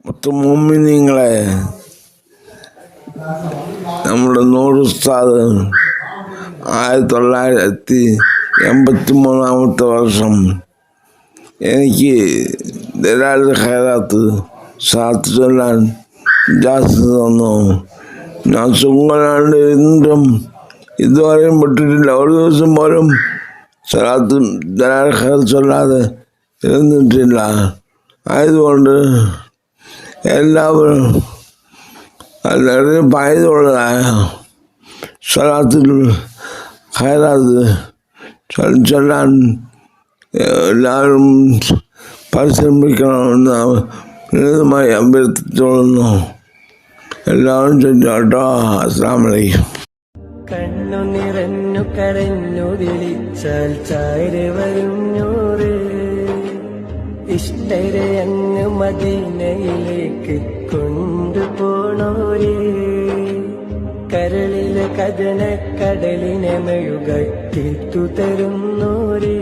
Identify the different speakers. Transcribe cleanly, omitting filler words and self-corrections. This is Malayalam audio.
Speaker 1: മുഅ്മിനീങ്ങളെ, നമ്മുടെ നൂറ് ഉസ്താദ് 1983 വർഷം എനിക്ക് ദലാലുൽ ഖൈറാത്ത് സാത്ത് ചൊല്ലാൻ ജാസ് തന്നു. ഞാൻ സുഖങ്ങളാണ്ട് എന്തും ഇതുവരെയും വിട്ടിട്ടില്ല. ഒരു ദിവസം പോലും സലാത്ത് ദലാലുൽ ഖൈറാത്ത് ചൊല്ലാതെ ഇരുന്നിട്ടില്ല. ആയതുകൊണ്ട് എല്ലാവരും എല്ലാവരും പായതുള്ളതായ സലാത്തുൽ ഖൈറാത്ത് ചൊല്ലാൻ എല്ലാവരും പരിശ്രമിക്കണമെന്ന് വിനീതമായി അഭ്യർത്ഥിച്ചോളുന്നു. എല്ലാവരും ചൊല്ലാട്ടോ. അസ്സലാമു അലൈക്കും.
Speaker 2: കണ്ണു നിറഞ്ഞു കരഞ്ഞു വിളിച്ചാൽ ചായര് വരും നൂറ്. ഇഷ്ടരെ അങ്ങ് മദീനയിലേക്ക് കൊണ്ടുപോണോര്. കരളിലെ കഥന കടലിനെ മെഴുകട്ടിത്തു തരുന്നോര്.